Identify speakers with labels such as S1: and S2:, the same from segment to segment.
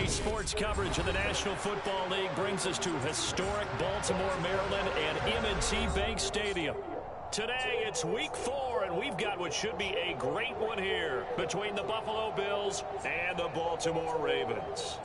S1: Today's sports coverage of the National Football League brings us to historic Baltimore, Maryland, and M&T Bank Stadium. Today, it's week 4, and we've got what should be a great one here between the Buffalo Bills and the Baltimore Ravens.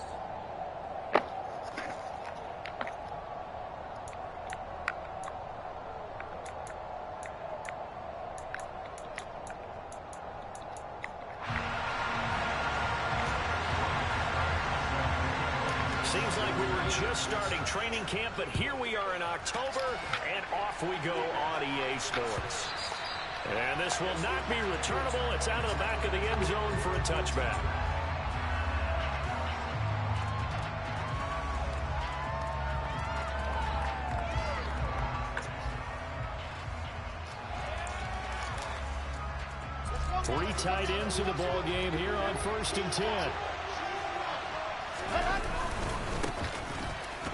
S1: Seems like we were just starting training camp, but here we are in October, and off we go on EA Sports. And this will not be returnable. It's out of the back of the end zone for a touchback. Three tight ends in the ball game here on 1st and 10.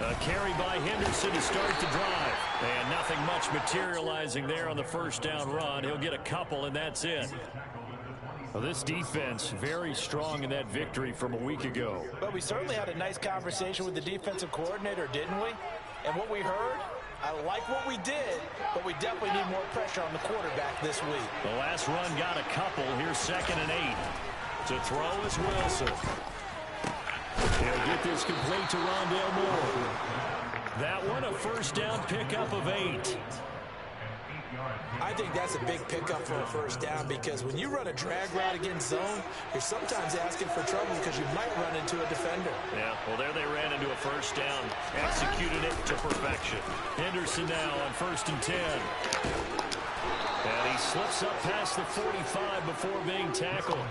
S1: A carry by Henderson to start the drive. And nothing much materializing there on the first down run. He'll get a couple, and that's it. Well, this defense very strong in that victory from a week ago.
S2: But we certainly had a nice conversation with the defensive coordinator, didn't we? And what we heard, I like what we did, but we definitely need more pressure on the quarterback this week.
S1: The last run got a couple. Here's 2nd and 8. To throw is Wilson. He'll get this complete to Rondale Moore. That one, a first down pickup of 8.
S2: I think that's a big pickup for a first down because when you run a drag route against zone, you're sometimes asking for trouble because you might run into a defender.
S1: Yeah, well, there they ran into a first down, executed it to perfection. Henderson now on 1st and 10. And he slips up past the 45 before being tackled.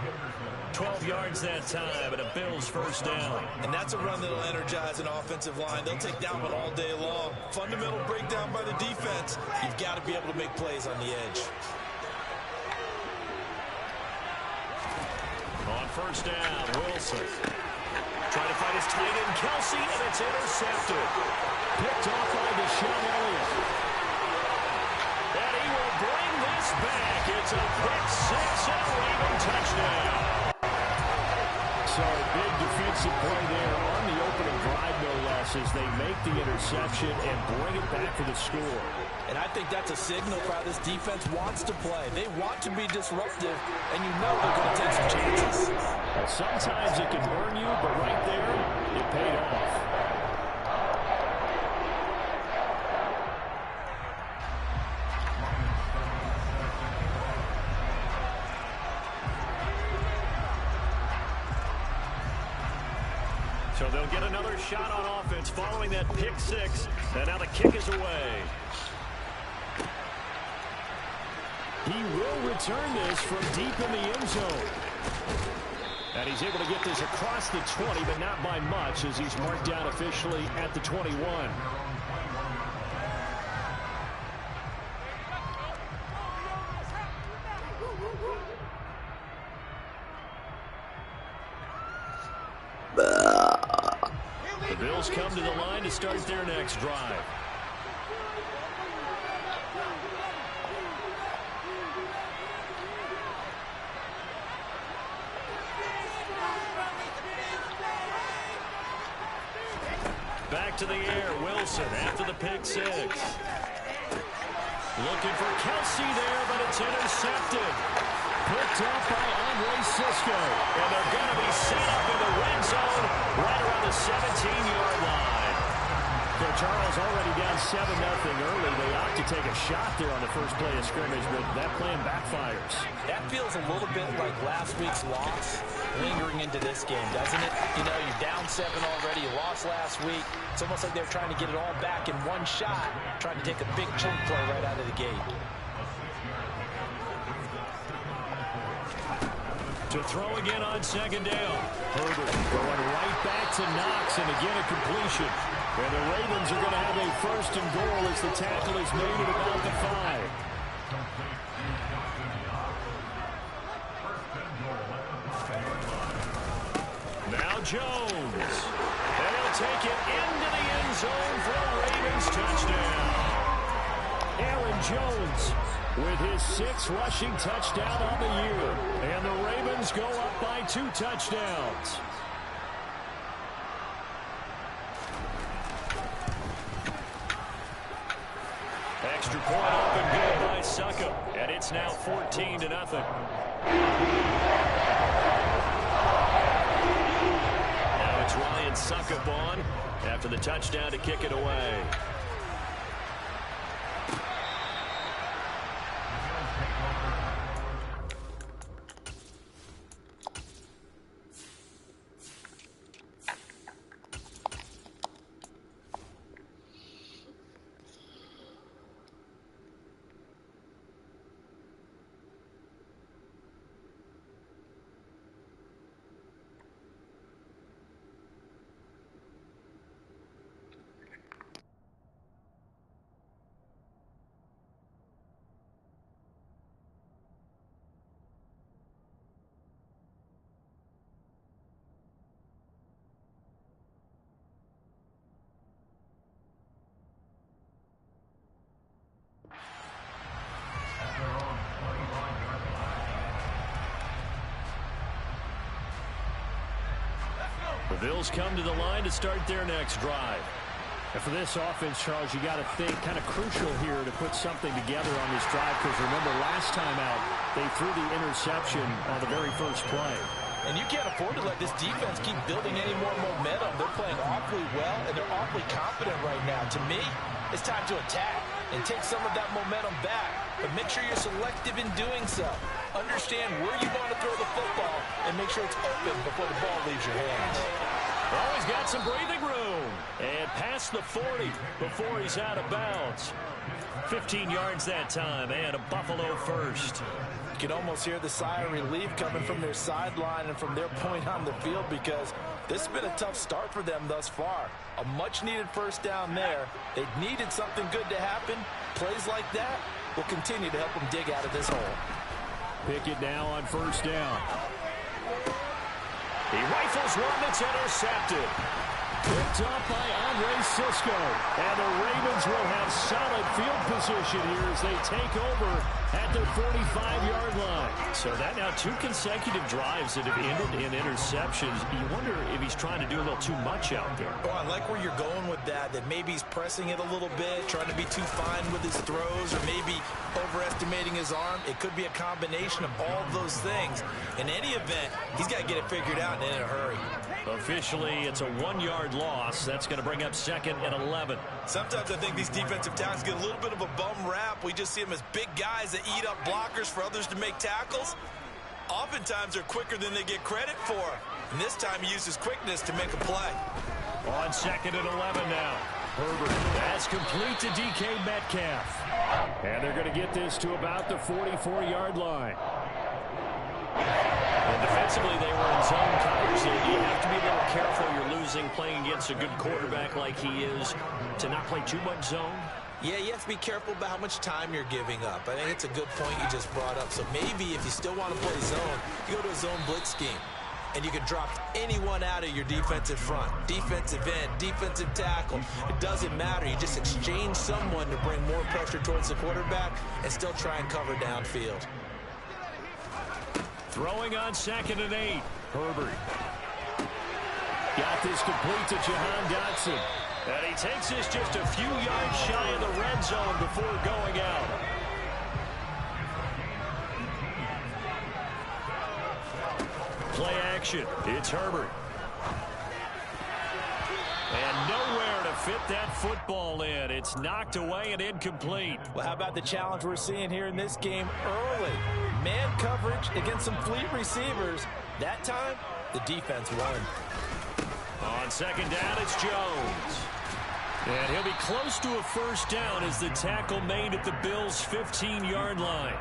S1: 12 yards that time, and a Bills first down.
S2: And that's a run that'll energize an offensive line. They'll take that one all day long. Fundamental breakdown by the defense. You've got to be able to make plays on the edge.
S1: On 1st down, Wilson. Trying to find his tight end, Kelsey, and it's intercepted. Picked off by Deshaun Elliott. And he will bring this back. It's a pick 6 and a Raven touchdown. So a big defensive play there on the opening drive, no less, as they make the interception and bring it back for the score.
S2: And I think that's a signal for how this defense wants to play. They want to be disruptive, and you know they're going to take some chances.
S1: Well, sometimes it can burn you, but right there, it paid off. So they'll get another shot on offense following that pick 6. And now the kick is away. He will return this from deep in the end zone. And he's able to get this across the 20, but not by much, as he's marked down officially at the 21. The Bills come to the line to start their next drive. Back to the air, Wilson after the pick 6. Looking for Kelsey there, but it's intercepted. Picked up by Andre Cisco. And they're going to be set up in the red zone right around the 17-yard line. So Charles already down 7-0 early. They opt to take a shot there on the first play of scrimmage, but that plan backfires.
S2: That feels a little bit like last week's loss lingering into this game, doesn't it? You know, you're down 7 already. You lost last week. It's almost like they're trying to get it all back in one shot, trying to take a big chunk play right out of the gate.
S1: To throw again on 2nd down. Herbert going right back to Knox, and again a completion. And the Ravens are going to have a 1st and goal as the tackle is made at about the 5. Now Jones. And he'll take it into the end zone for a Ravens touchdown. Aaron Jones with his 6th rushing touchdown on the year. And the Ravens go up by 2 touchdowns. Extra point up and good by Succop. And it's now 14-0. Now it's Ryan Succop on after the touchdown to kick it away. The Bills come to the line to start their next drive.
S3: And for this offense, Charles, you got to think kind of crucial here to put something together on this drive, because remember last time out they threw the interception on the very first play.
S2: And you can't afford to let this defense keep building any more momentum. They're playing awfully well, and they're awfully confident right now. To me, it's time to attack and take some of that momentum back. But make sure you're selective in doing so. Understand where you want to throw the football and make sure it's open before the ball leaves your hands.
S1: Oh, he's got some breathing room. And past the 40 before he's out of bounds. 15 yards that time, and a Buffalo first.
S2: You can almost hear the sigh of relief coming from their sideline and from their point on the field, because this has been a tough start for them thus far. A much-needed first down there. They needed something good to happen. Plays like that will continue to help them dig out of this hole.
S3: Pickett now on first down.
S1: He rifles one that's intercepted. Picked up by Andre Cisco. And the Ravens will have solid field position here as they take over at their 45-yard line. So that now 2 consecutive drives that have ended in interceptions. You wonder if he's trying to do a little too much out there.
S2: Oh, I like where you're going with that maybe he's pressing it a little bit, trying to be too fine with his throws, or maybe overestimating his arm. It could be a combination of all those things. In any event, he's got to get it figured out and in a hurry.
S1: Officially, it's a 1-yard loss. That's going to bring up 2nd and 11.
S2: Sometimes I think these defensive tackles get a little bit of a bum rap. We just see them as big guys that eat up blockers for others to make tackles. Oftentimes, they're quicker than they get credit for. And this time, he uses quickness to make a play.
S1: On 2nd and 11 now. Herbert, that's complete to DK Metcalf.
S3: And they're going to get this to about the 44-yard line.
S1: And defensively, they were in zone coverage, so you have to be a little careful. You're losing playing against a good quarterback like he is to not play too much zone.
S2: Yeah, you have to be careful about how much time you're giving up. I think it's a good point you just brought up. So maybe if you still want to play zone, you go to a zone blitz scheme. And you can drop anyone out of your defensive front. Defensive end, defensive tackle. It doesn't matter. You just exchange someone to bring more pressure towards the quarterback and still try and cover downfield.
S1: Throwing on 2nd and 8. Herbert.
S3: Got this complete to Jahan Dotson.
S1: And he takes this just a few yards shy of the red zone before going out. Play action. It's Herbert. And nowhere to fit that football in. It's knocked away and incomplete.
S2: Well, how about the challenge we're seeing here in this game early? Man coverage against some fleet receivers. That time, the defense won.
S1: On 2nd down, it's Jones. And he'll be close to a first down as the tackle made at the Bills' 15-yard line.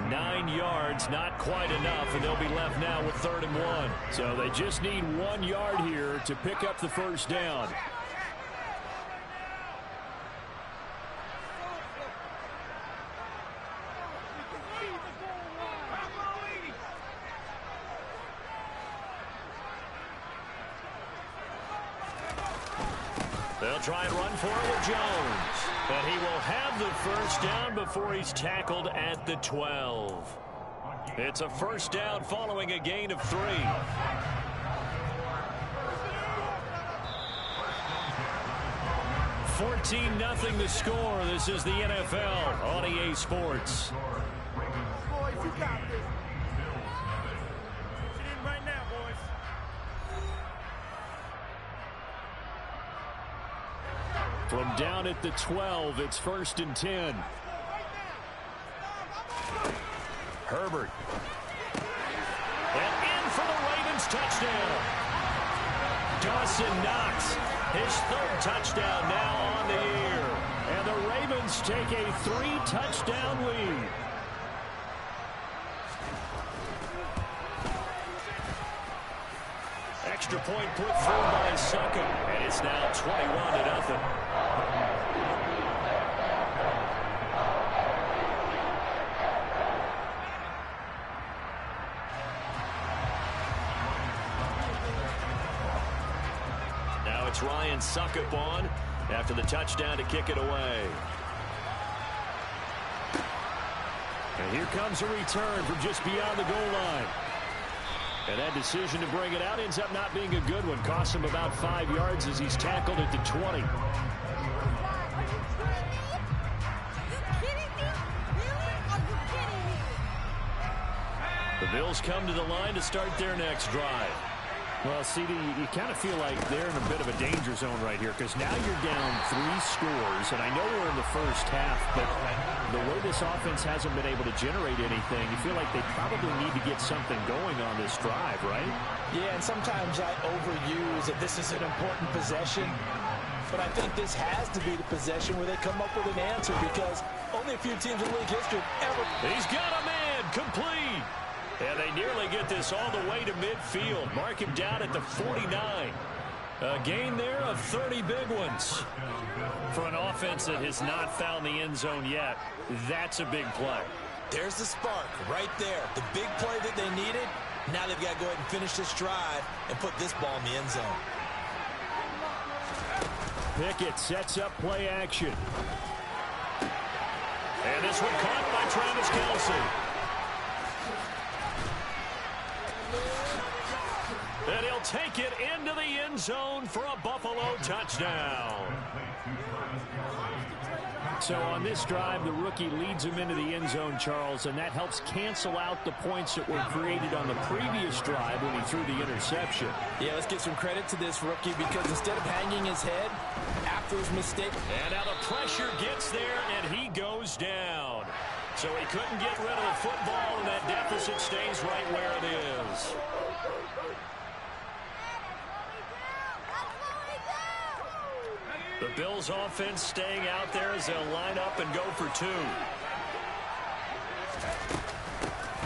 S1: 9 yards, not quite enough, and they'll be left now with 3rd and 1.
S3: So they just need 1 yard here to pick up the first down.
S1: They'll try and run for it with Jones. And he will have the first down before he's tackled at the 12. It's a first down following a gain of 3.
S3: 14-0 the score. This is the NFL on EA Sports.
S4: Boys, you got this. Get in right now, boys.
S3: From down at the 12, it's 1st and 10. Herbert. And in for the Ravens touchdown. Dawson Knox, his 3rd touchdown now on the year. And the Ravens take a 3-touchdown lead. Extra point put through by Succop, and it's now 21-0. Now it's Ryan Succop on after the touchdown to kick it away. And here comes a return from just beyond the goal line. And that decision to bring it out ends up not being a good one. Costs him about 5 yards as he's tackled at the 20. The Bills come to the line to start their next drive. Well, CD, you kind of feel like they're in a bit of a danger zone right here because now you're down 3 scores, and I know we're in the first half, but the way this offense hasn't been able to generate anything, you feel like they probably need to get something going on this drive, right?
S2: Yeah, and sometimes I overuse that this is an important possession, but I think this has to be the possession where they come up with an answer because only a few teams in league history have ever.
S3: He's got a man, complete. And they nearly get this all the way to midfield. Mark him down at the 49. A gain there of 30 big ones. For an offense that has not found the end zone yet, that's a big play.
S2: There's the spark right there. The big play that they needed. Now they've got to go ahead and finish this drive and put this ball in the end zone.
S3: Pickett sets up play action. And this one caught by Travis Kelce. And he'll take it into the end zone for a Buffalo touchdown. So on this drive, the rookie leads him into the end zone, Charles, and that helps cancel out the points that were created on the previous drive when he threw the interception.
S2: Yeah, let's give some credit to this rookie because instead of hanging his head after his mistake.
S3: And now the pressure gets there, and he goes down. So he couldn't get rid of the football, and that deficit stays right where it is. The Bills offense staying out there as they'll line up and go for 2.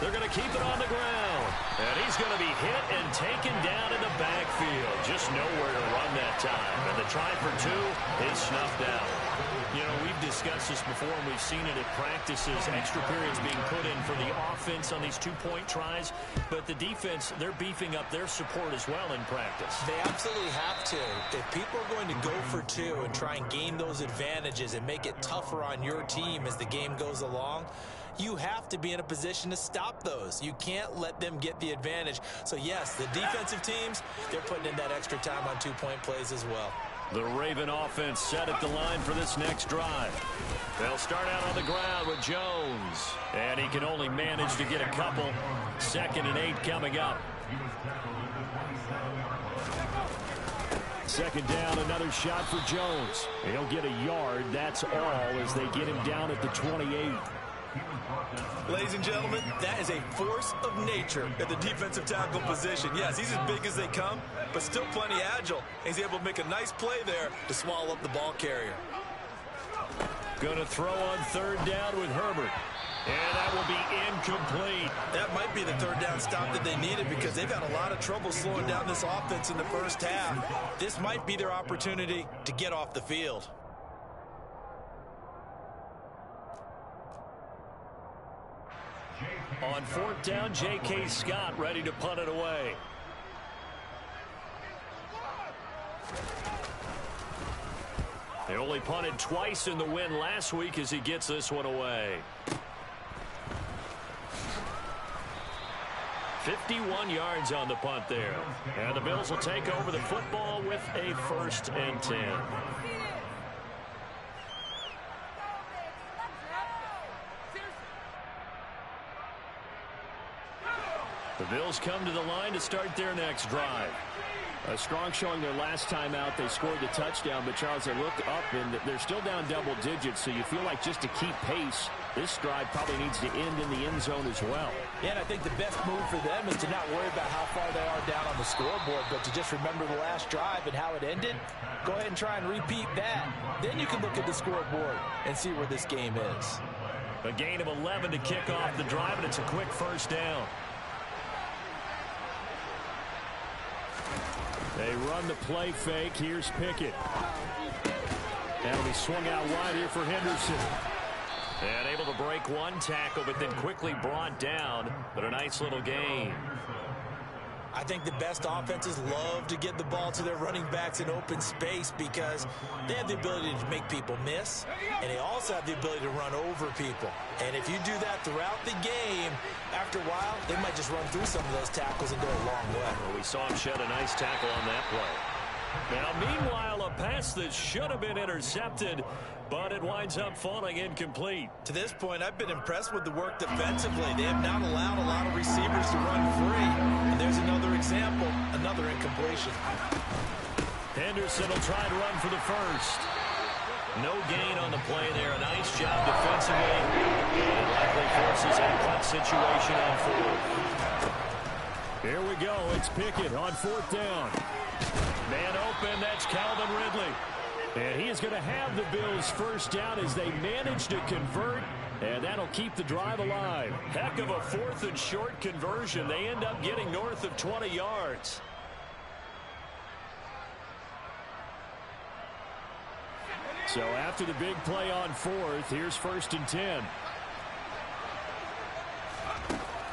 S3: They're going to keep it on the ground. And he's going to be hit and taken down in the backfield. Just nowhere to run that time. And the try for 2 is snuffed out. You know, we've discussed this before, and we've seen it at practices. Extra periods being put in for the offense on these 2-point tries. But the defense, they're beefing up their support as well in practice.
S2: They absolutely have to. If people are going to go for 2 and try and gain those advantages and make it tougher on your team as the game goes along, you have to be in a position to stop those. You can't let them get the advantage. So, yes, the defensive teams, they're putting in that extra time on 2-point plays as well.
S3: The Raven offense set at the line for this next drive. They'll start out on the ground with Jones. And he can only manage to get a couple. 2nd and 8 coming up. 2nd down, another shot for Jones. He'll get a yard. That's all as they get him down at the 28.
S2: Ladies and gentlemen, that is a force of nature at the defensive tackle position. Yes, he's as big as they come, but still plenty agile. He's able to make a nice play there to swallow up the ball carrier.
S3: Going to throw on 3rd down with Herbert. And that will be incomplete.
S2: That might be the 3rd down stop that they needed because they've had a lot of trouble slowing down this offense in the first half. This might be their opportunity to get off the field.
S3: On 4th down, J.K. Scott ready to punt it away. They only punted twice in the win last week as he gets this one away. 51 yards on the punt there. And the Bills will take over the football with a 1st and 10. The Bills come to the line to start their next drive.
S1: A strong showing their last time out. They scored the touchdown, but Charles, they looked up, and they're still down double digits, so you feel like just to keep pace, this drive probably needs to end in the end zone as well.
S2: Yeah, and I think the best move for them is to not worry about how far they are down on the scoreboard, but to just remember the last drive and how it ended. Go ahead and try and repeat that. Then you can look at the scoreboard and see where this game is.
S3: A gain of 11 to kick off the drive, and it's a quick first down.
S1: They run the play fake. Here's Pickett. That'll be swung out wide here for Henderson.
S3: And able to break one tackle, but then quickly brought down. But a nice little gain.
S2: I think the best offenses love to get the ball to their running backs in open space because they have the ability to make people miss, and they also have the ability to run over people. And if you do that throughout the game, after a while, they might just run through some of those tackles and go a long way.
S3: Well, we saw him shed a nice tackle on that play. Now, meanwhile, a pass that should have been intercepted, but it winds up falling incomplete.
S2: To this point, I've been impressed with the work defensively. They have not allowed a lot of receivers to run free. And there's another example, another incompletion.
S3: Henderson will try to run for the first. No gain on the play there. A nice job defensively. And likely forces a punt situation on fourth.
S1: Here we go. It's Pickett on fourth down.
S3: Man open, that's Calvin Ridley.
S1: And he is going to have the Bills first down as they manage to convert, and that'll keep the drive alive.
S3: Heck of a 4th and short conversion. They end up getting north of 20 yards.
S1: So after the big play on fourth, here's 1st and 10.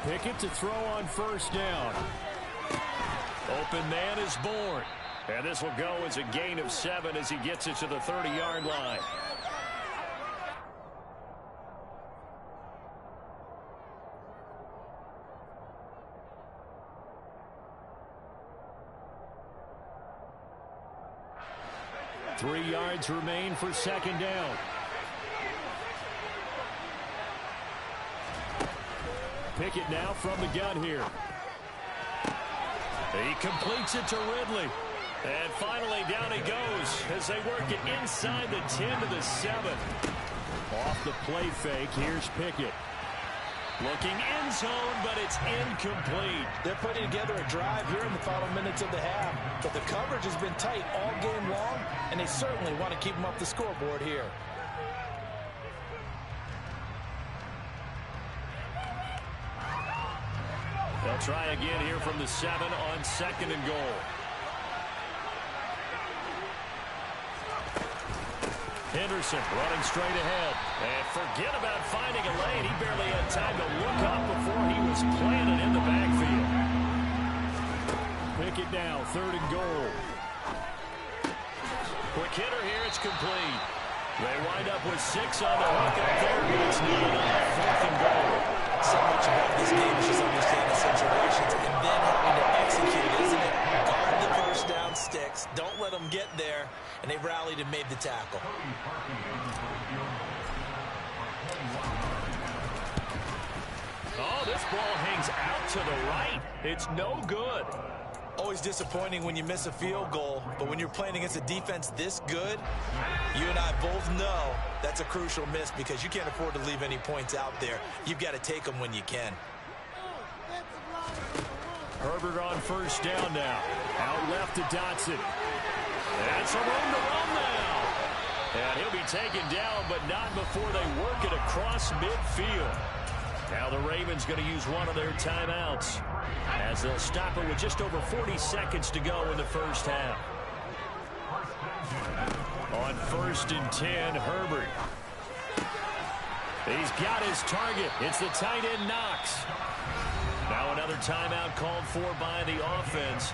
S1: Pickett to throw on first down.
S3: Open man is born. And this will go as a gain of 7 as he gets it to the 30-yard line.
S1: Three yards remain for second down. Pickett now from the gun here.
S3: He completes it to Ridley. And finally, down he goes as they work it inside the 10 to the 7.
S1: Off the play fake, here's Pickett.
S3: Looking end zone, but it's incomplete.
S2: They're putting together a drive here in the final minutes of the half, but the coverage has been tight all game long, and they certainly want to keep them up the scoreboard here.
S3: They'll try again here from the 7 on 2nd and goal. Henderson running straight ahead. And forget about finding a lane. He barely had time to look up before he was planted in the backfield.
S1: Pickett now, 3rd and goal.
S3: Quick hitter here, it's complete. They wind up with 6 on the hook up there, but it's not enough. 4th and goal.
S2: So much about this game is just understanding the situations and then having to execute, isn't it? Guard the first down sticks. Don't let them get there. And they rallied and made the tackle.
S3: Oh, this ball hangs out to the right. It's no good.
S2: Always disappointing when you miss a field goal, but when you're playing against a defense this good, you and I both know that's a crucial miss because you can't afford to leave any points out there. You've got to take them when you can.
S3: Herbert on first down now. Out left to Dotson. That's a room to run now. And he'll be taken down, but not before they work it across midfield. Now the Ravens going to use one of their timeouts as they'll stop it with just over 40 seconds to go in the first half. On 1st and 10, Herbert. He's got his target. It's the tight end Knox. Now another timeout called for by the offense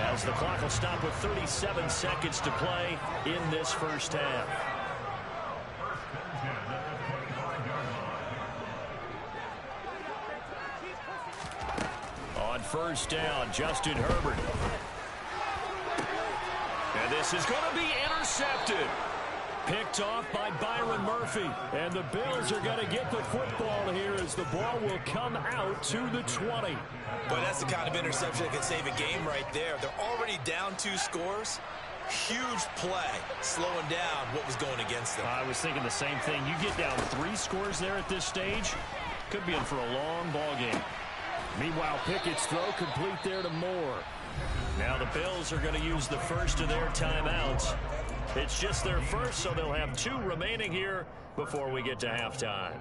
S3: as the clock will stop with 37 seconds to play in this first half. On first down, Justin Herbert. And this is going to be intercepted.
S1: Picked off by Byron Murphy. And the Bills are going to get the football here as the ball will come out to the 20.
S2: But that's the kind of interception that can save a game right there. They're already down 2 scores. Huge play, slowing down what was going against them.
S1: I was thinking the same thing. You get down 3 scores there at this stage, could be in for a long ball game. Meanwhile, Pickett's throw complete there to Moore. Now the Bills are going to use the first of their timeouts. It's just their first, so they'll have 2 remaining here before we get to halftime.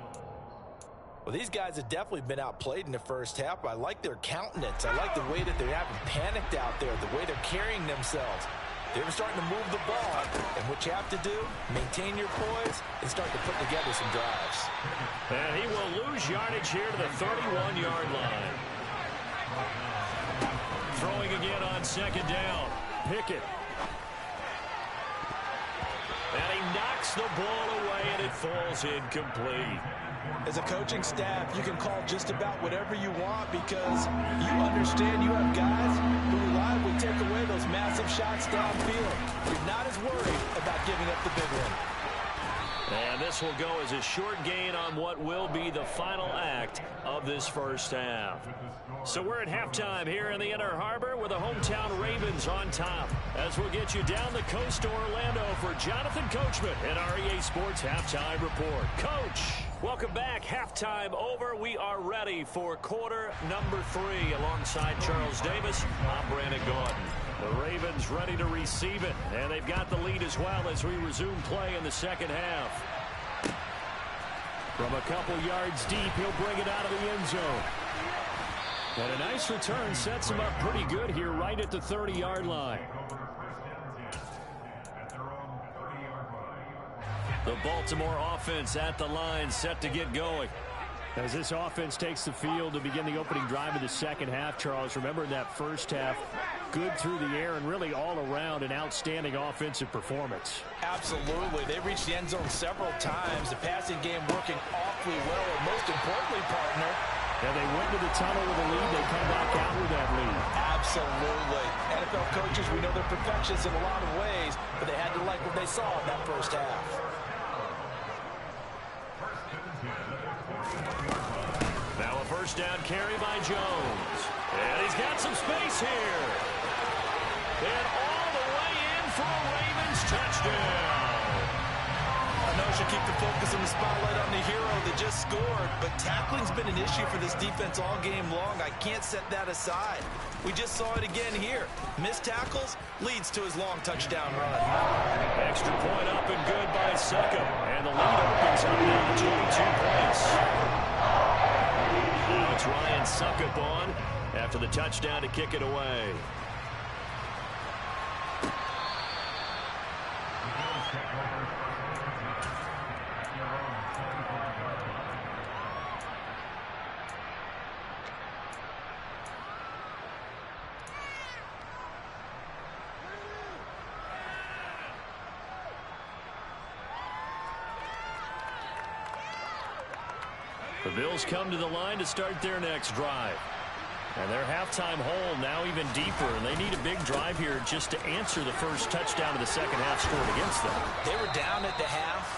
S2: Well, these guys have definitely been outplayed in the first half. I like their countenance. I like the way that they haven't panicked out there, the way they're carrying themselves. They're starting to move the ball, and what you have to do, maintain your poise and start to put together some drives.
S1: And he will lose yardage here to the 31-yard line. Throwing again on second down. Pickett. And he knocks the ball away, and it falls incomplete.
S2: As a coaching staff, you can call just about whatever you want because you understand you have guys who reliably take away those massive shots downfield. You're not as worried about giving up the big one.
S1: And this will go as a short gain on what will be the final act of this first half. So we're at halftime here in the Inner Harbor with the hometown Ravens on top. As we'll get you down the coast to Orlando for Jonathan Coachman and our EA Sports Halftime Report. Coach, welcome back. Halftime over. We are ready for quarter number 3 alongside Charles Davis. I'm Brandon Gordon. The Ravens ready to receive it, and they've got the lead as well as we resume play in the second half. From a couple yards deep, he'll bring it out of the end zone. And a nice return sets him up pretty good here right at the 30-yard line. The Baltimore offense at the line set to get going. As this offense takes the field to begin the opening drive of the second half, Charles, remember in that first half, good through the air and really all around an outstanding offensive performance.
S2: Absolutely. They reached the end zone several times. The passing game working awfully well, and most importantly, partner,
S1: and they went to the tunnel with a lead. They come back out with that lead.
S2: Absolutely. NFL coaches, we know they're perfectionists in a lot of ways, but they had to like what they saw in that first half.
S1: Now a first down carry by Jones. And he's got some space here. And all the way in for a Ravens touchdown.
S2: I know I should keep the focus on the spotlight on the hero that just scored, but tackling's been an issue for this defense all game long. I can't set that aside. We just saw it again here. Missed tackles leads to his long touchdown run.
S1: Extra point up and good by Succop. And the lead opens up now to 22 points. Now it's Ryan Succop on after the touchdown to kick it away. The Bills come to the line to start their next drive. And their halftime hole now even deeper, and they need a big drive here just to answer the first touchdown of the second half scored against them.
S2: They were down at the half.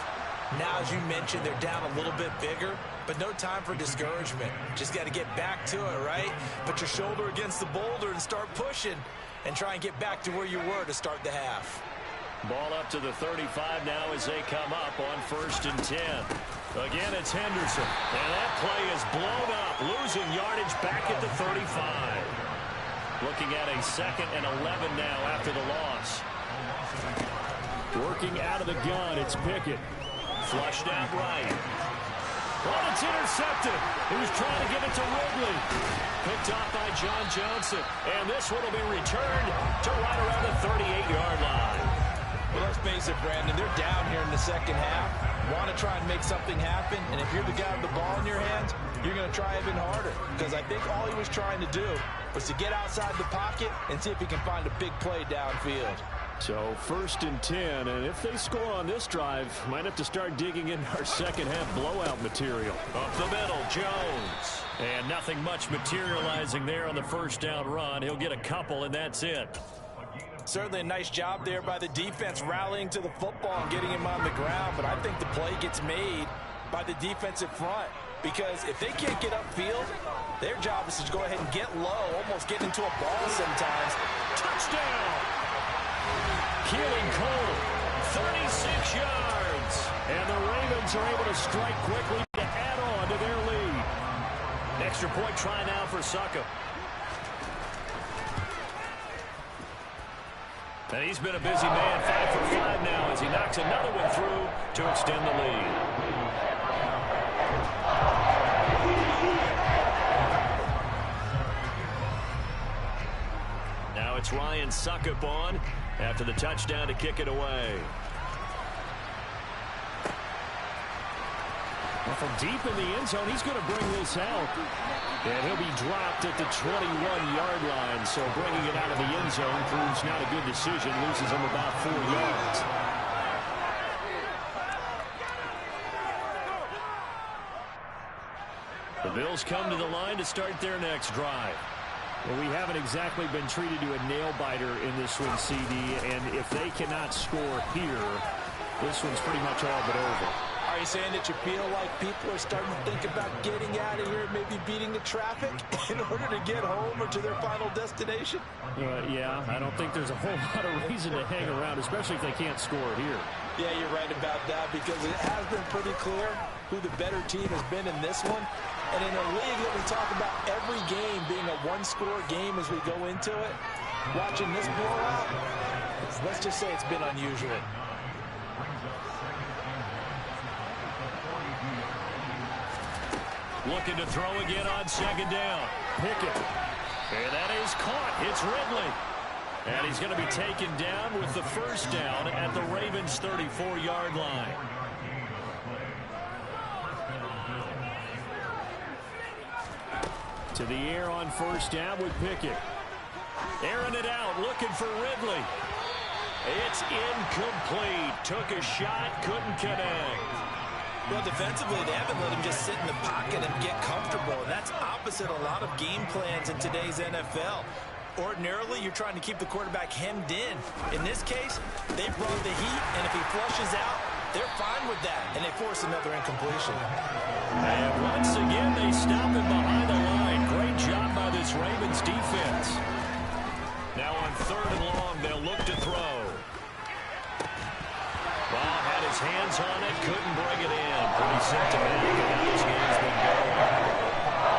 S2: Now, as you mentioned, they're down a little bit bigger, but no time for discouragement. Just got to get back to it, right? Put your shoulder against the boulder and start pushing and try and get back to where you were to start the half.
S1: Ball up to the 35 now as they come up on 1st and 10. Again, it's Henderson. And that play is blown up, losing yardage back at the 35. Looking at a 2nd and 11 now after the loss. Working out of the gun, it's Pickett. Flushed out right. Oh, it's intercepted. He was trying to give it to Ridley. Picked off by John Johnson. And this one will be returned to right around the 38-yard line.
S2: Well, let's face it, Brandon, they're down here in the second half. Want to try and make something happen, and if you're the guy with the ball in your hands, you're going to try even harder. Because I think all he was trying to do was to get outside the pocket and see if he can find a big play downfield.
S1: So 1st and 10, and if they score on this drive, might have to start digging in our second half blowout material. Up the middle, Jones. And nothing much materializing there on the first down run. He'll get a couple, and that's it.
S2: Certainly a nice job there by the defense rallying to the football and getting him on the ground, but I think the play gets made by the defensive front because if they can't get upfield, their job is to go ahead and get low, almost get into a ball sometimes.
S3: Touchdown! Keelan Cole, 36 yards. And the Ravens are able to strike quickly to add on to their lead. Extra point try now for Succop. And he's been a busy man, 5 for 5 now as he knocks another one through to extend the lead. Now it's Ryan Succop on after the touchdown to kick it away. Well, from deep in the end zone, he's going to bring this out. And he'll be dropped at the 21-yard line. So bringing it out of the end zone proves not a good decision. Loses him about 4 yards. The Bills come to the line to start their next drive. Well, we haven't exactly been treated to a nail-biter in this one, CD. And if they cannot score here, this one's pretty much all but over.
S2: Are you saying that you feel like people are starting to think about getting out of here, maybe beating the traffic in order to get home or to their final destination?
S3: Yeah, I don't think there's a whole lot of reason to hang around, especially if they can't score here.
S2: Yeah, you're right about that because it has been pretty clear who the better team has been in this one. And in a league that we talk about every game being a one-score game as we go into it, watching this blowout, let's just say it's been unusual.
S3: Looking to throw again on second down. Pickett. And that is caught. It's Ridley. And he's going to be taken down with the first down at the Ravens' 34-yard line. To the air on first down with Pickett. Airing it out, looking for Ridley. It's incomplete. Took a shot, couldn't connect.
S2: Well, defensively, they haven't let him just sit in the pocket and get comfortable, and that's opposite a lot of game plans in today's NFL. Ordinarily, you're trying to keep the quarterback hemmed in. In this case, they brought the heat, and if he flushes out, they're fine with that, and they force another incompletion.
S3: And once again, they stop him behind the line. Great job by this Ravens defense. Now on third and long, they'll look to throw. Ball had his hands on it, couldn't bring it in. Pretty symptomatic of how this game's been going.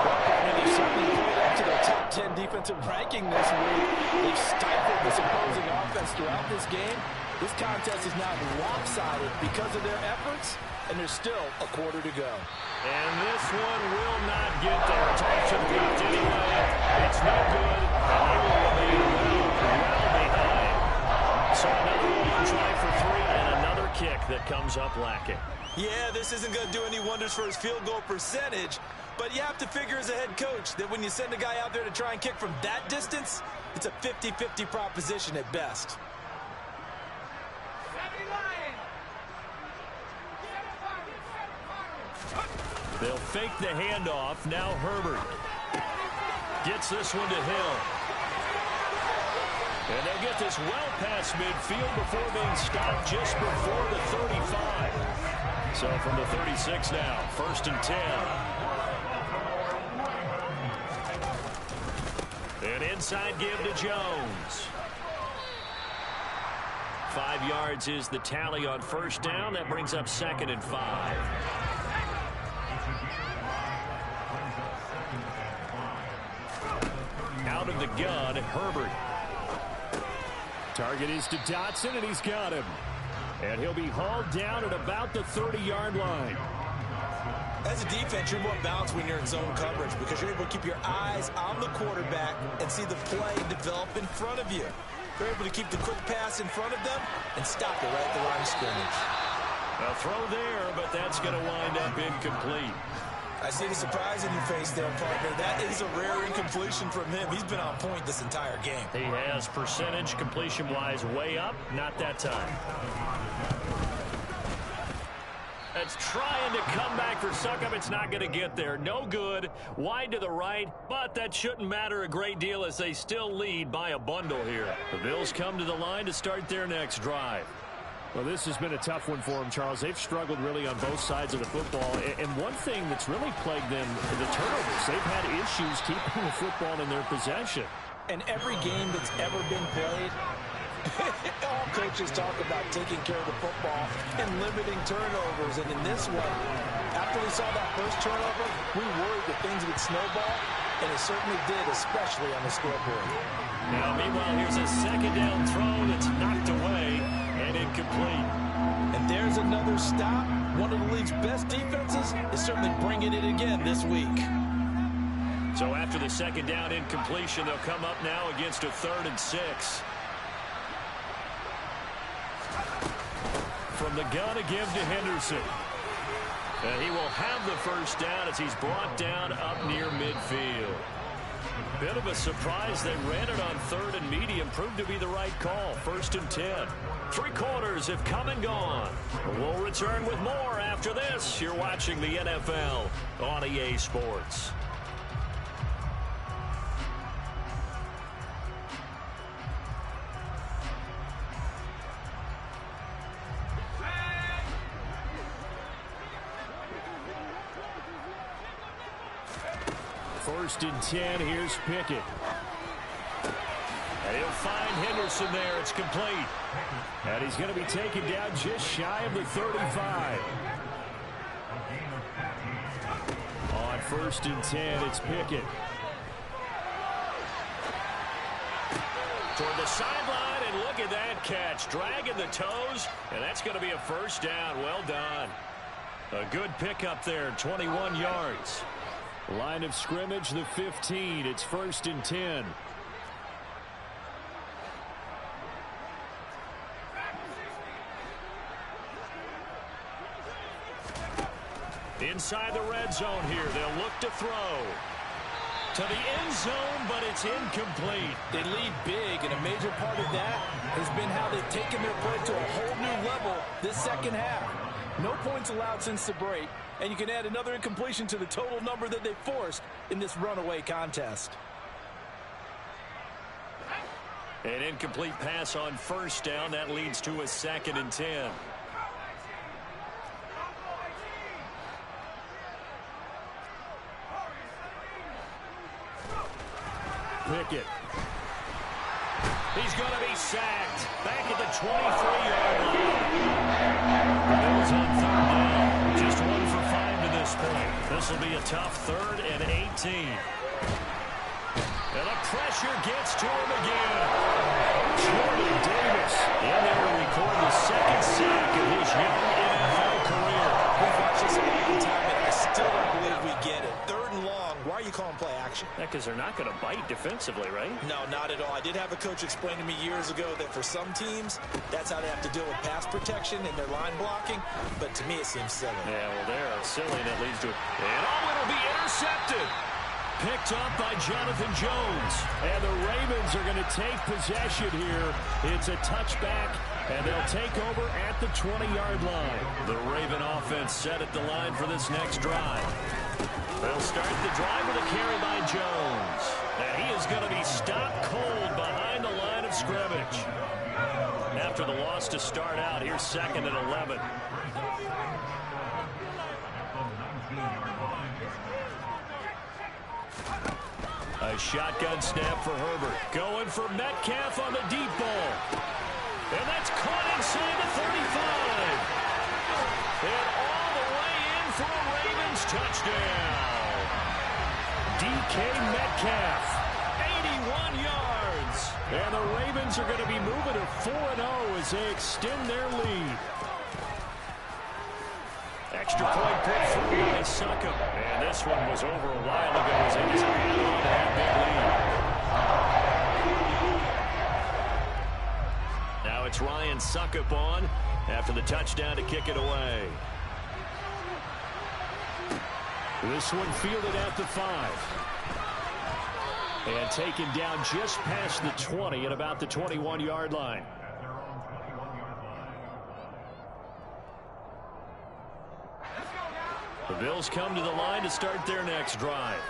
S2: Well, they've certainly played up to the top 10 defensive ranking this week. They've stifled this opposing offense throughout this game. This contest is now lopsided because of their efforts, and there's still a quarter to go.
S3: And this one will not get there. Thompson dropped anyway. It's no good, and they will remain well behind. So another one try for 3 and another kick that comes up lacking.
S2: Yeah, this isn't going to do any wonders for his field goal percentage, but you have to figure as a head coach that when you send a guy out there to try and kick from that distance, it's a 50-50 proposition at best.
S3: They'll fake the handoff. Now Herbert gets this one to Hill. And they'll get this well past midfield before being stopped just before the 35. So from the 36 now, 1st and 10. An inside give to Jones. 5 yards is the tally on first down. That brings up 2nd and 5. Out of the gun, Herbert. Target is to Dotson, and he's got him. And he'll be hauled down at about the 30-yard line.
S2: As a defense, you're more balanced when you're in zone coverage because you're able to keep your eyes on the quarterback and see the play develop in front of you. You're able to keep the quick pass in front of them and stop it right at the line of scrimmage.
S3: A throw there, but that's going to wind up incomplete.
S2: I see the surprise in your face there, partner. That is a rare incompletion from him. He's been on point this entire game.
S3: He has percentage completion-wise way up, not that time. It's trying to come back for Succop. It's not going to get there. No good. Wide to the right, but that shouldn't matter a great deal as they still lead by a bundle here. The Bills come to the line to start their next drive.
S1: Well, this has been a tough one for them, Charles. They've struggled really on both sides of the football. And one thing that's really plagued them, the turnovers. They've had issues keeping the football in their possession.
S2: And every game that's ever been played, all coaches talk about taking care of the football and limiting turnovers. And in this one, after we saw that first turnover, we worried that things would snowball, and it certainly did, especially on the scoreboard.
S3: Now, meanwhile, here's a second down throw that's knocked away and incomplete.
S2: And there's another stop. One of the league's best defenses is certainly bringing it again this week.
S3: So after the second down incompletion, they'll come up now against a 3rd and 6. From the gun to give to Henderson. And he will have the first down as he's brought down up near midfield. Bit of a surprise. They ran it on 3rd and medium. Proved to be the right call. 1st and 10. 3 quarters have come and gone. We'll return with more after this. You're watching the NFL on EA Sports.
S1: First and 10, here's Pickett.
S3: And he'll find Henderson there. It's complete.
S1: And he's going to be taken down just shy of the 35. On 1st and 10, it's Pickett.
S3: Toward the sideline, and look at that catch. Dragging the toes, and that's going to be a first down. Well done. A good pickup there, 21 yards.
S1: Line of scrimmage, the 15. It's 1st and 10.
S3: Inside the red zone here. They'll look to throw. To the end zone, but it's incomplete.
S2: They lead big, and a major part of that has been how they've taken their play to a whole new level this second half. No points allowed since the break, and you can add another incompletion to the total number that they forced in this runaway contest.
S3: An incomplete pass on 1st down. That leads to a 2nd and 10.
S1: Pickett.
S3: He's going to be sacked. Back at the 23-yard line. Bills on 3rd down. Just 1 for 5 to this point. This will be a tough 3rd and 18. And the pressure gets to him again.
S1: Jordan Davis
S3: in there to record the 2nd sack of his young NFL career.
S2: We've watched this a long time, and I still don't believe we get it. 3rd and long. Why are you calling play action?
S3: Yeah, because they're not going to bite defensively, right?
S2: No, not at all. I did have a coach explain to me years ago that for some teams, that's how they have to deal with pass protection and their line blocking. But to me, it seems silly.
S3: Yeah, well, they're silly, and that leads to it. And it'll be intercepted. Picked up by Jonathan Jones.
S1: And the Ravens are going to take possession here. It's a touchback, and they'll take over at the 20-yard line.
S3: The Raven offense set at the line for this next drive. They'll start the drive with a carry by Jones. And he is going to be stopped cold behind the line of scrimmage. After the loss to start out, here's 2nd and 11. A shotgun snap for Herbert. Going for Metcalf on the deep ball. And that's caught inside the 35. And all the way in for a Ravens touchdown. DK Metcalf, 81 yards.
S1: And the Ravens are going to be moving to 4-0 as they extend their lead.
S3: Extra point put through by Succop. And this one was over a while ago as they just held on to that big lead. Now it's Ryan Succop on after the touchdown to kick it away.
S1: This one fielded at the 5. And taken down just past the 20 at about the 21-yard line.
S3: The Bills come to the line to start their next drive.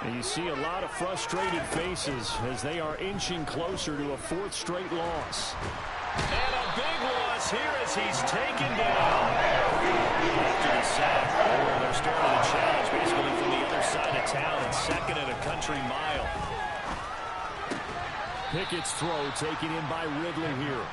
S3: And you see a lot of frustrated faces as they are inching closer to a fourth straight loss.
S1: And a big loss here as he's taken down. After the sack, they're starting to challenge basically from the other side of town and second and a country mile.
S3: Pickett's throw taken in by Ridley here.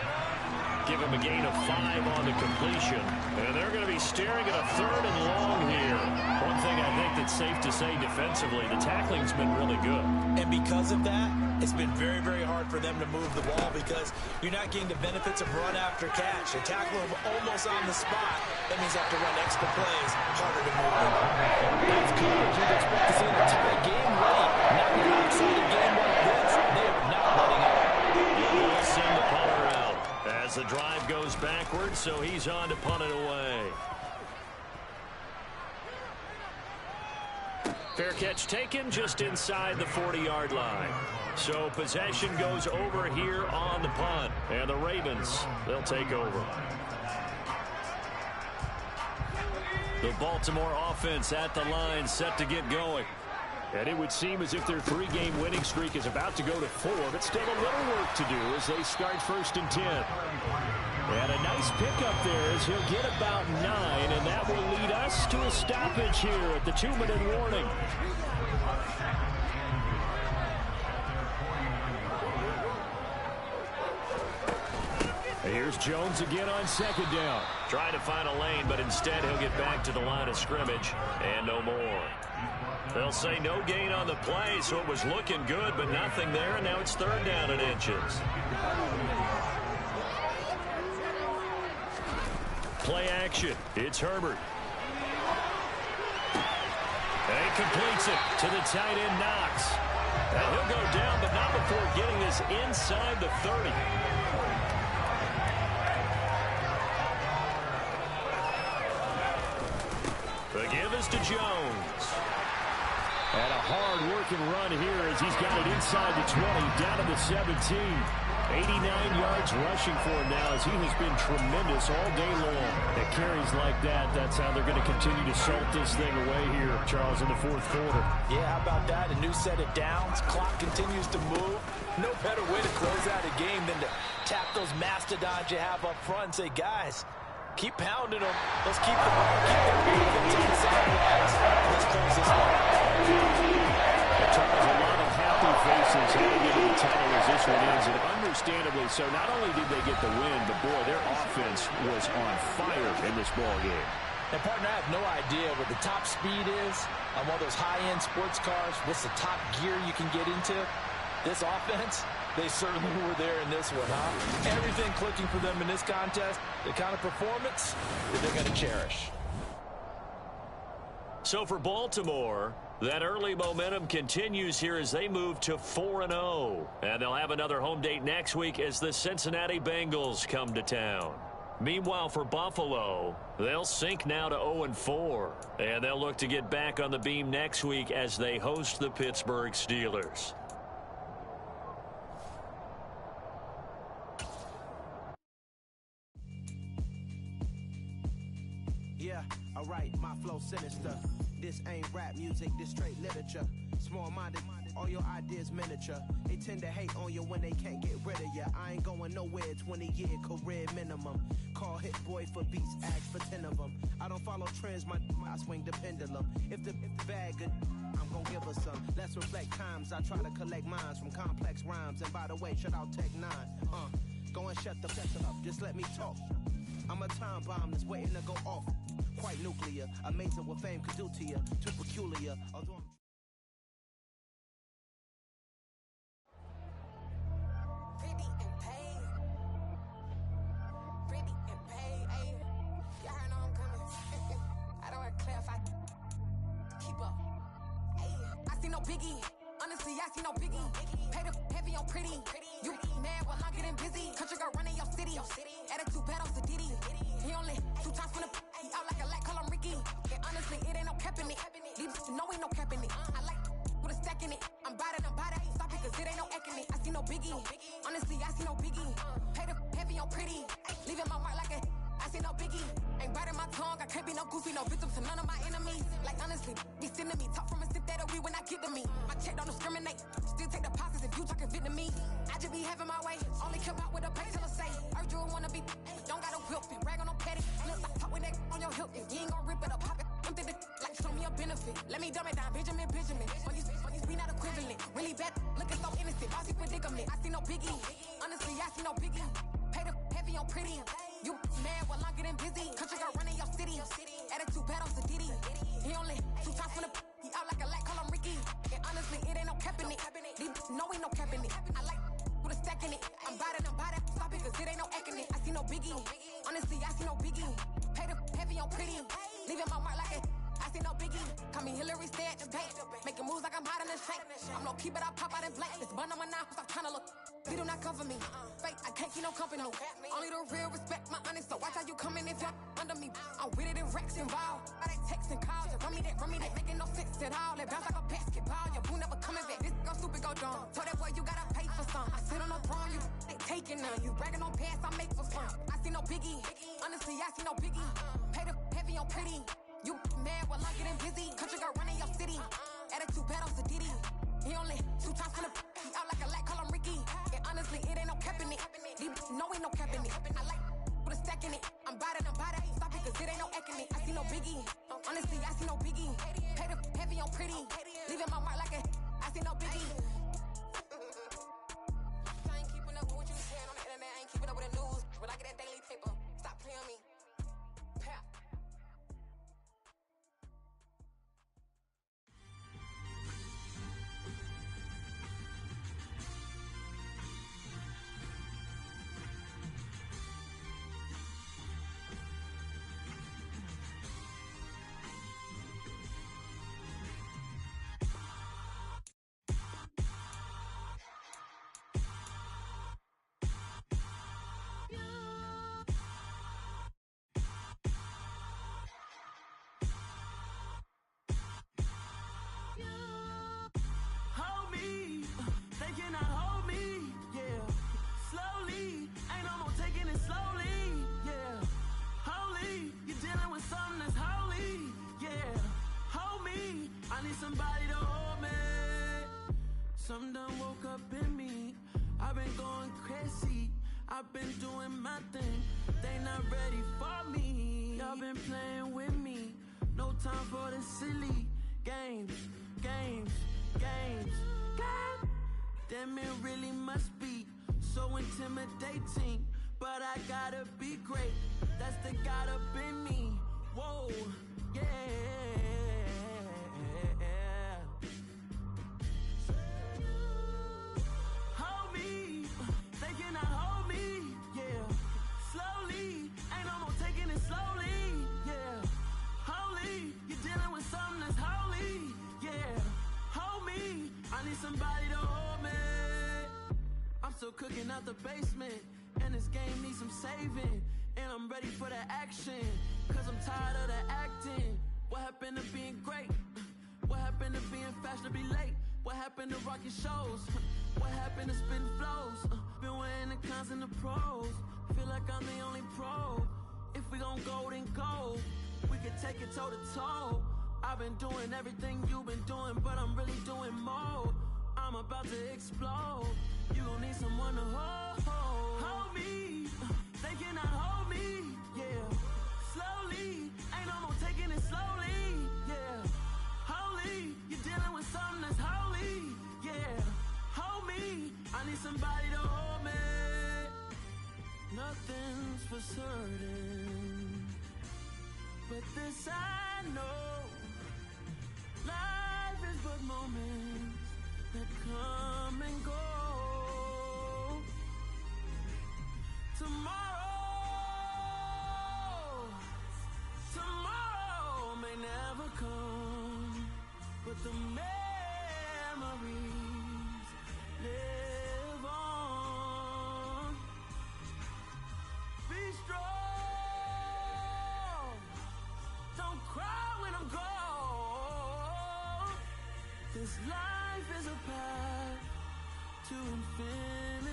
S1: Give him a gain of 5 on the completion. And they're going to be staring at a 3rd and long here. One thing I think that's safe to say defensively, the tackling's been really good.
S2: And because of that, it's been very, very hard for them to move the ball because you're not getting the benefits of run after catch. They tackle them almost on the spot. That means they have to run extra plays, harder to move them. That's coverage you'd expect to see in a tight game late. Now you're outside a game like this, they are not letting up.
S1: We'll send the punter out as the drive goes backwards, so he's on to punt it away. Fair catch taken just inside the 40-yard line. So possession goes over here on the punt. And the Ravens, they'll take over. The Baltimore offense at the line, set to get going.
S3: And it would seem as if their 3-game winning streak is about to go to 4, but still a little work to do as they start 1st and 10. And a nice pickup there as he'll get about 9, and that will lead us to a stoppage here at the 2-minute warning. Here's Jones again on 2nd down.
S1: Trying to find a lane, but instead he'll get back to the line of scrimmage and no more. They'll say no gain on the play, so it was looking good, but nothing there, and now it's 3rd down and inches. Play action. It's Herbert. And he completes it to the tight end, Knox. And he'll go down, but not before getting this inside the 30. The give is to Jones.
S3: And a hard-working run here as he's got it inside the 20, down to the 17. 89 yards rushing for him now as he has been tremendous all day long. At carries like that, that's how they're going to continue to salt this thing away here, Charles, in the 4th quarter.
S2: Yeah, how about that? A new set of downs. Clock continues to move. No better way to close out a game than to tap those mastodons you have up front and say, guys, keep pounding them. Let's keep the ball. Keep them moving to the sidelines. Let's close this one.
S3: Charles, a lot of happy faces heading into the title as this one ends, and understandably so. Not only did they get the win, but boy, their offense was on fire in this ball game.
S2: And partner, I have no idea what the top speed is on one of those high-end sports cars. What's the top gear you can get into? This offense, they certainly were there in this one, huh? Everything clicking for them in this contest, the kind of performance that they're going to cherish.
S1: So for Baltimore, that early momentum continues here as they move to 4-0. And they'll have another home date next week as the Cincinnati Bengals come to town. Meanwhile, for Buffalo, they'll sink now to 0-4. And they'll look to get back on the beam next week as they host the Pittsburgh Steelers.
S5: Yeah, alright, my flow sinister. This ain't rap music, this straight literature. Small-minded, all your ideas miniature. They tend to hate on you when they can't get rid of you. I ain't going nowhere, 20-year career minimum. Call Hit Boy for beats, ask for 10 of them. I don't follow trends, I swing the pendulum. If the bag good, I'm gonna give her some. Let's reflect times, I try to collect minds from complex rhymes. And by the way, shut out Tech 9. Go and shut the up, just let me talk. I'm a time bomb that's waiting to go off. Quite nuclear, amazing what fame could do to you. Too peculiar, although I'm
S6: Pretty and paid. Pretty and paid. Ayy. Y'all heard I'm coming. I don't wear clear if I keep up. Ayy. I see no biggie. Honestly, I see no biggie. Pay the heavy on pretty. You mad while I'm getting busy. Country girl running your city. Attitude bad on Sadiddy. He only 2 times from the out like a light, call him Ricky. And honestly, it ain't no cap in it. Leave to know ain't no cap in it. I like with a stack in it. I'm bad at ain't stop it cause it ain't no acting it. I see no biggie. Honestly, I see no biggie. Pay the heavy on pretty. Leaving my mark like a I see no biggie. Ain't biting my tongue, I can't be no goofy, no victim to none of my enemies. Like honestly, be sending me talk from a sip that'll be when I get to me. My check don't discriminate, still take deposits if you talking Vietnamese. I just be having my way, only keep out with a payteller say. Urge you wanna be, don't got a whip, brag on no petty. Look, I talk with that on your hip, if you ain't gon' rip it up, pop it. Empty the like show me a benefit. Let me dumb it down, Benjamin. For you we not equivalent. Really bad, looking so innocent. Bossy predicament. I see no biggie. Honestly, I see no biggie. Pay the heavy on pretty. You mad while I'm getting busy. Country girl running your city. Attitude bad on Sadiddy. He only 2 times from the he out like a light, call him Ricky. And honestly, it ain't no cap in it. No, ain't no cap in it. I like with a stack in it. I'm biting, stop it, cause it ain't no acting it. I see no biggie. Honestly, I see no biggie. Pay the heavy on pretty. Leaving my mark like it. I see no biggie. Call me Hillary, stay at the bank. Making moves like I'm hiding in shape. I'm no keep it, I pop out in blank. This bun on my knife, stop trying to look. They do not come for me. Fake, I can't keep no company. Only the real respect my honest. So watch how you coming if you're under me. I'm with it in Rex involved. I they text and calls. Run me that, making no sense at all. They bounce like a basketball. Your boo never coming back. This go stupid, go dumb. Told that boy you gotta pay for some. I sit on the throne, you they taking none. You bragging on past, I make for fun. I see no biggie. Honestly, I see no biggie. Pay the heavy on pretty. You mad while I'm getting busy. Country girl running your city. Attitude bad on Sadiddy. He only 2 times from the he out like a light, call him Ricky. And honestly, it ain't no cap in it. No, ain't no cap in it. I like with a stack in it. I'm biting, stop it, cause it ain't no acting it. I see no biggie. Honestly, I see no biggie. Pay the heavy on pretty. Leaving my mark like a I see no biggie. I ain't keeping up with what you saying on the internet. I ain't keeping up with the news. But I get that daily paper. Stop playing on me. Pap.
S7: Somebody to hold me. Some done woke up in me. I've been going crazy. I've been doing my thing. They not ready for me. Y'all been playing with me. No time for the silly games. God damn, it really must be so intimidating. But I gotta be great. That's the God up in me. Whoa, yeah. Hold me, they cannot hold me, yeah. Slowly, ain't no more taking it slowly, yeah. Holy, you're dealing with something that's holy, yeah. Hold me, I need somebody to hold me. I'm still cooking out the basement, and this game needs some saving. And I'm ready for the action, cause I'm tired of the acting. What happened to being great? What happened to being fashionably late? What happened to rocking shows? What happened to spitting flows? Been wearing the cons and the pros. Feel like I'm the only pro. If we gon' go, then go. We could take it toe to toe. I've been doing everything you've been doing, but I'm really doing more. I'm about to explode. You gon' need someone to hold me. They cannot hold me, yeah. Slowly, ain't no more taking it slowly, yeah. Holy, you're dealing with something that's holy, yeah. Hold me, I need somebody to hold me. Nothing's for certain, but this I know. Life is but moments that come and go. Tomorrow may never come, but the memories live on. Be strong, don't cry when I'm gone. This life is a path to infinity.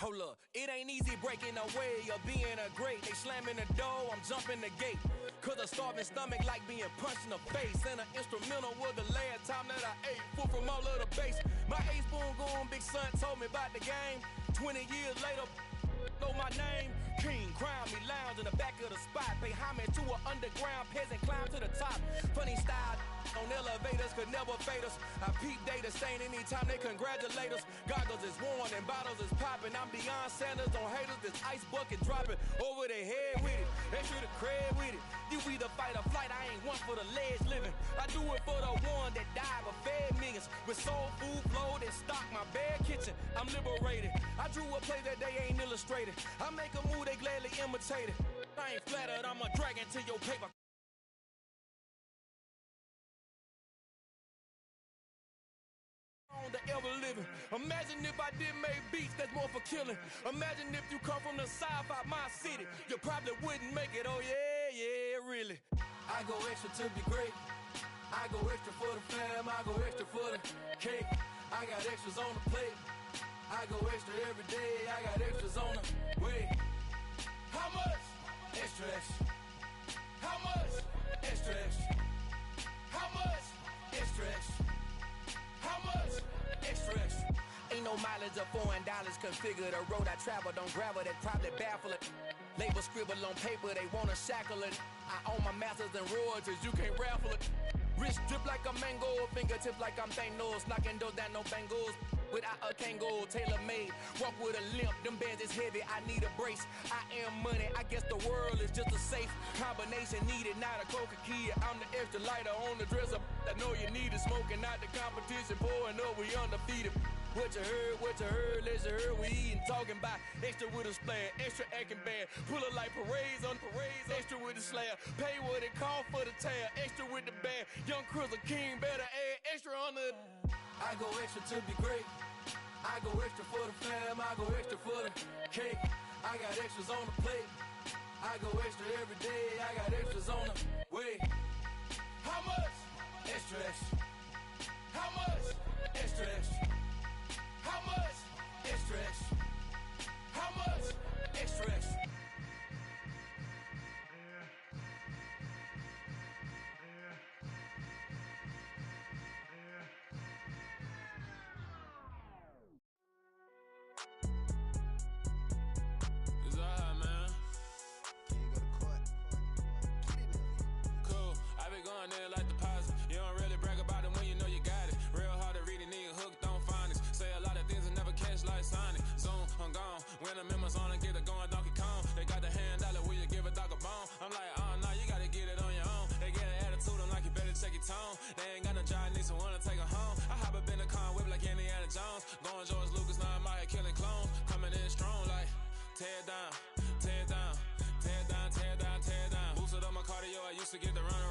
S8: Hold up, it ain't easy breaking away or being a great. They slamming the door, I'm jumping the gate. Cause a starving stomach like being punched in the face. And an instrumental was the last time that I ate. Food from all of the bass. My ace boom goon, big son told me about the game. 20 years later, know my name. King, crown me, lounge in the back of the spot. Pay homage to an underground peasant, climb to the top. Funny style on elevators could never fade us. I peep data stain anytime they congratulate us. Goggles is worn and bottles is popping. I'm Deion Sanders on haters, this ice bucket dropping over their head with it. They should have cred with it. You either fight or flight, I ain't one for the ledge living. I do it for the one that died but fed millions. With soul food flow that stock my bare kitchen. I'm liberated. I drew a play that they ain't illustrated. I make a move, they gladly imitate it. I ain't flattered, I'm a dragon to your paper. The ever living. Imagine if I did make beats that's more for killing. Imagine if you come from the south out my city, you probably wouldn't make it. Oh yeah, really. I go extra to be great. I go extra for the fam. I go extra for the cake. I got extras on the plate. I go extra every day. I got extras on the way. How much? Extra extra. How much? Extra extra. How much? Extra extra. How much? Extra extra. Ain't no mileage of $4 configure the road I travel. Don't gravel that probably baffle it. Label scribble on paper, they wanna shackle it. I own my masters and royalties, you can't raffle it. Wrist drip like a mango, fingertips like I'm Thanos. Knocking those down, no bangles. Without a Kango, tailor-made. Walk with a limp, them bands is heavy, I need a brace. I am money, I guess the world is just a safe combination needed, not a coca key. I'm the extra lighter on the dresser. I know you need it, smoking out the competition, pouring up, we undefeated. What you heard, let's heard, we eating, talking about extra with a splash, extra acting bad. Pull it like parades on parades, extra with the slab. Pay what it cost for the tab, extra with the bag. Young Crizzle King, better add extra on the. I go extra to be great. I go extra for the fam, I go extra for the cake. I got extras on the plate. I go extra every day, I got extras on the way. How much? Extra extra. How much? Extra extra. How much? Extra extra. How much? Extra extra.
S9: It's alright, man. Cool. I be going there like deposit. You don't really brag about it when you know you got it. Real hard to read a nigga hooked on finance. Say a lot of things and never catch like Sonic. Zoom, I'm gone. When the members on and get it going Donkey Kong. They got the hand dollar, will you give a dog a bone? I'm like, oh no, you gotta get it on your own. They get an attitude, I'm like, you better check your tone. They ain't got no job, need someone to take her home. I hop up in the car, whip like Indiana Jones. Going George Lucas, now I'm out here killing clones. Coming in strong like, tear down, tear down, tear down, tear down, tear down. Boosted up my cardio, I used to get the run